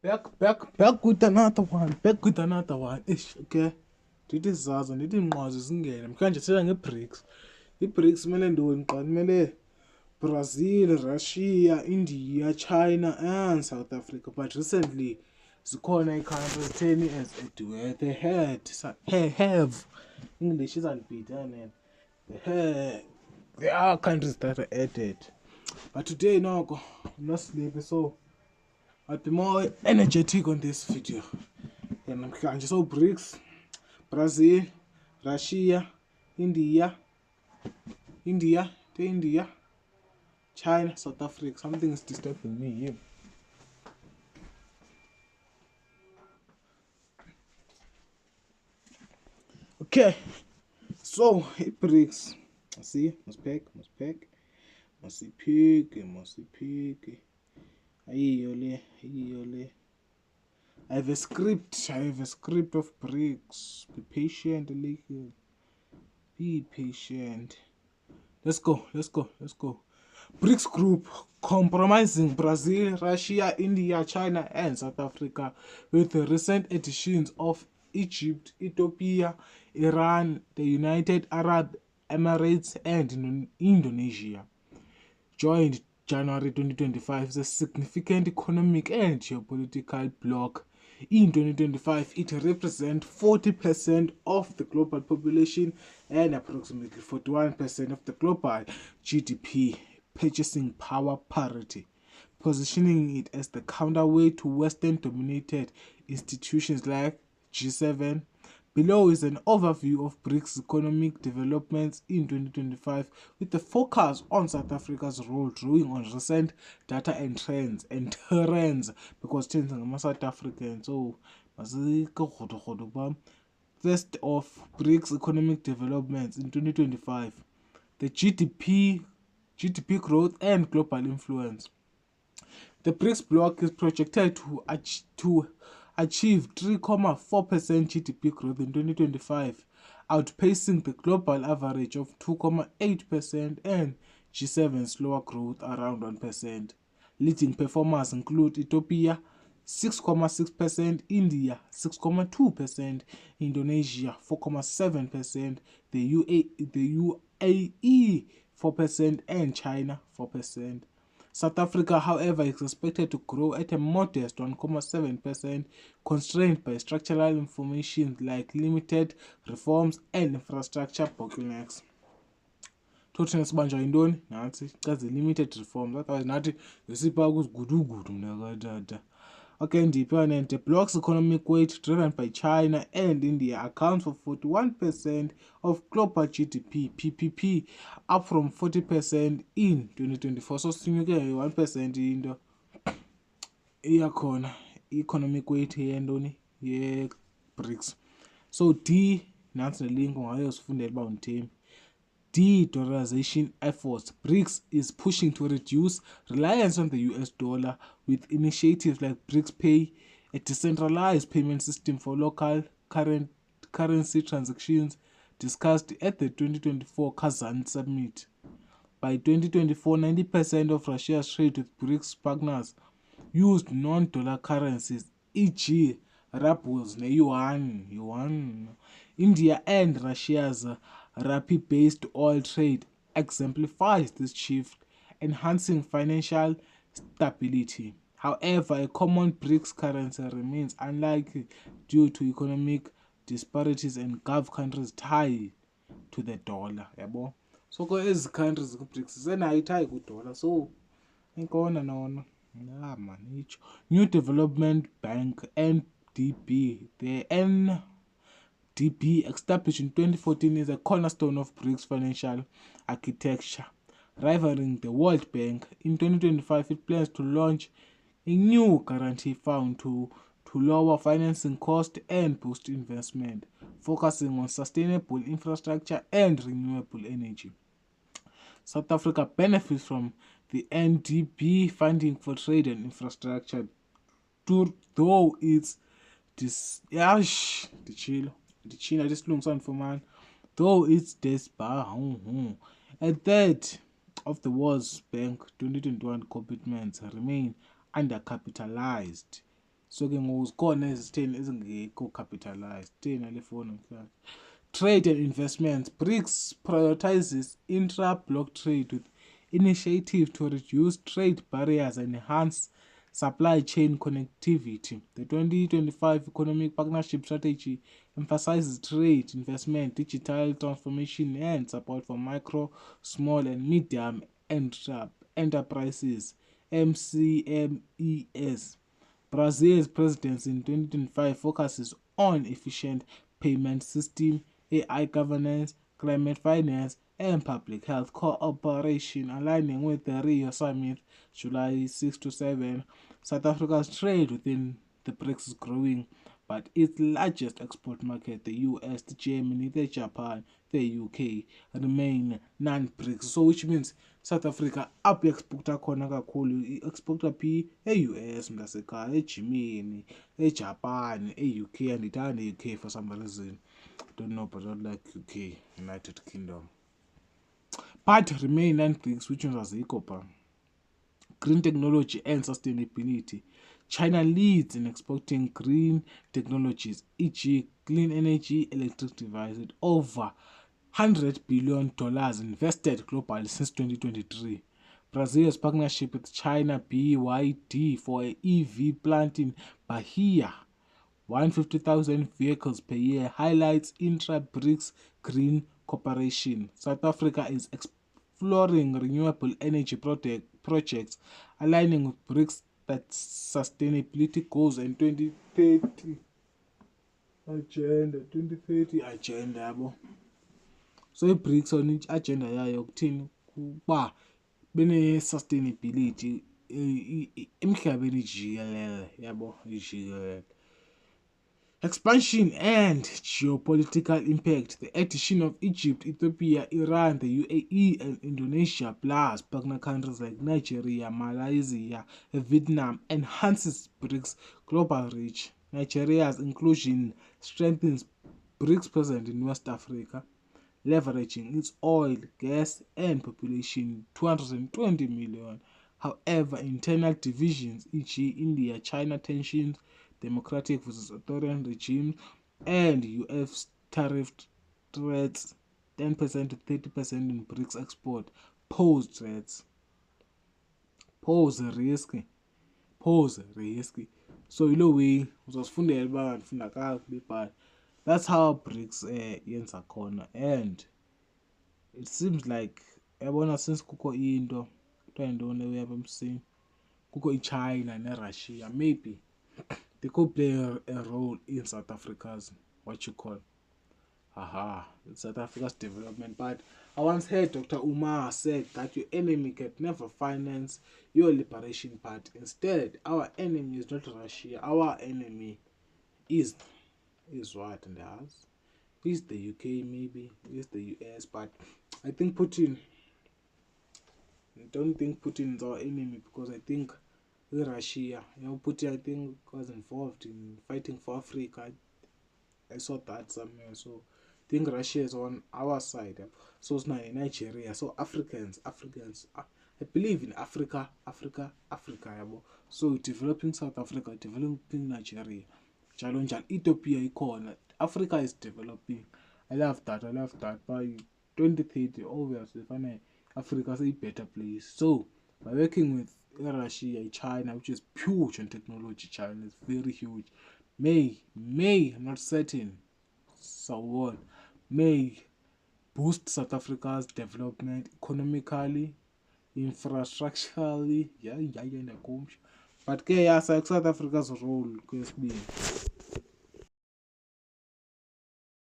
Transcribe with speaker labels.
Speaker 1: Back with another one. Back with another one. Ish, okay. Ndithi Zaza, ndithi Nqwazi singene. Mhlawumbe sithetha nge-BRICS. I-BRICS kumele ntoni qha? Kumele Brazil, Russia, India, China and South Africa. But recently, zikhona ii-countries 10 as they have English is unbeaten. There are countries that are added. But today, no, I'm not sleepy, so I'll be more energetic on this video. And I'm just BRICS, Brazil, Russia, India, China, South Africa. Something is disturbing me here. Okay, so BRICS. See, must pick. Ayiyole. I have a script of BRICS. Be patient, like. Be patient. Let's go. BRICS group comprising Brazil, Russia, India, China, and South Africa, with the recent additions of Egypt, Ethiopia, Iran, the United Arab Emirates, and Indonesia. Joined January 2025 as a significant economic and geopolitical bloc. In 2025, it represents 40% of the global population and approximately 41% of the global GDP purchasing power parity, positioning it as the counterweight to Western-dominated institutions like G7. Below is an overview of BRICS economic developments in 2025, with the focus on South Africa's role, drawing on recent data and trends, because trends are South African. So, first of BRICS economic developments in 2025, the GDP growth and global influence. The BRICS bloc is projected to achieve 3.4% GDP growth in 2025, outpacing the global average of 2.8% and G7's slower growth around 1%. Leading performers include Ethiopia 6.6%, India 6.2%, Indonesia 4.7%, the UAE 4%, and China 4%. South Africa, however, is expected to grow at a modest 1.7%, constrained by structural information like limited reforms and infrastructure bottlenecks. Total sibanjwa yintoni nathi chaze limited reforms, otherwise nathi ngesipha kuzigudugudu mnakatata. Okay, independent. The bloc's economic weight, driven by China and India, accounts for 41% of global GDP (PPP), up from 40% in 2024. So sinyuke 1% into iyakhona economic weight yentoni ye-BRICS. So D nansi link ungayosifundela uba undithembi. De-dollarization efforts. BRICS is pushing to reduce reliance on the US dollar with initiatives like BRICS Pay, a decentralized payment system for local currency transactions discussed at the 2024 Kazan Summit. By 2024, 90% of Russia's trade with BRICS partners used non-dollar currencies, e.g. rubles and yuan. India and Russia's rupee-based oil trade exemplifies this shift, enhancing financial stability. However, a common BRICS currency remains unlikely due to economic disparities and Gulf countries tied to the dollar. Yabo. So ezi countries ku-BRICS senayo ithayi ku-dollar, so inkona nona. New Development Bank, NDB. The NDB, established in 2014, is a cornerstone of BRICS financial architecture, rivaling the World Bank. In 2025, it plans to launch a new guarantee fund to lower financing costs and boost investment, focusing on sustainable infrastructure and renewable energy. South Africa benefits from the NDB funding for trade and infrastructure, though it's though it's a third of the World Bank 2021 commitments remain undercapitalized So ke ngoku zikhona ezi-10 ezingekho capitalized 10 ale phone namhlanje. Trade and investments. BRICS prioritizes intra-block trade with initiatives to reduce trade barriers and enhance supply chain connectivity. The 2025 Economic Partnership Strategy emphasizes trade, investment, digital transformation, and support for micro, small, and medium enterprises (MCMEs). Brazil's presidency in 2025 focuses on efficient payment system, AI governance, climate finance, and public health cooperation, aligning with the Rio Summit, July 6 to 7. South Africa's trade within the BRICS is growing, but its largest export market, the US, the Germany, the Japan, the UK, remain non-BRICS. So which means South Africa apho exporta khona kakhulu i-exporta phi e-US mntasekhaya, eGermany, eJapan, e-UK. Andithandi UK for some reason. Don't know, but I don't like UK, United Kingdom. But remain non-BRICS, which ones azikho pha. Green technology and sustainability. China leads in exporting green technologies, e.g. clean energy, electric devices, with over $100 billion invested globally since 2023. Brazil's partnership with China BYD for an EV plant in Bahia, 150,000 vehicles per year, highlights intra-BRICS green cooperation. South Africa is exploring renewable energy projects, aligning with BRICS sustainability goals and 2030 agenda yabo. So i-BRICS on i-agenda yayo kuthini kuba bene-sustainability emhlabeni jikelele, yabo, jikelele. Expansion and geopolitical impact. The addition of Egypt, Ethiopia, Iran, the UAE, and Indonesia, plus partner countries like Nigeria, Malaysia, and Vietnam, enhances BRICS' global reach. Nigeria's inclusion strengthens BRICS' presence in West Africa, leveraging its oil, gas, and population, 220 million. However, internal divisions, e.g. India-China tensions, democratic versus authoritarian regime, and US tariff threats, 10% to 30% in BRICS export, pose threats. Pose risky. So yilo way uzosifundela uba ngifunda kakubi, but that's how BRICS yenza khona. And it seems like yabona since kukho into kuthiwa yintoni leyo yapha emsini, kukho iChina neRussia, maybe they could play a role in South Africa's South Africa's development. But I once heard Dr. Umar said that your enemy can never finance your liberation part. Instead, our enemy is not Russia. Our enemy is what in the house? Is the UK maybe? Is the US? But I think Putin. I don't think Putin is our enemy, because I think Russia, Putin, I think, was involved in fighting for Africa. I saw that somewhere. So I think Russia is on our side. So it's not in Nigeria. So Africans. I believe in Africa. So developing South Africa, developing Nigeria, Ethiopia ikhona. Africa is developing. I love that. By 2030, obviously, Africa is a better place. So by working with Russia, China, which is huge in technology, China is very huge, may, I'm not certain, so what, may boost South Africa's development economically, infrastructurally, but South Africa's role kwesibili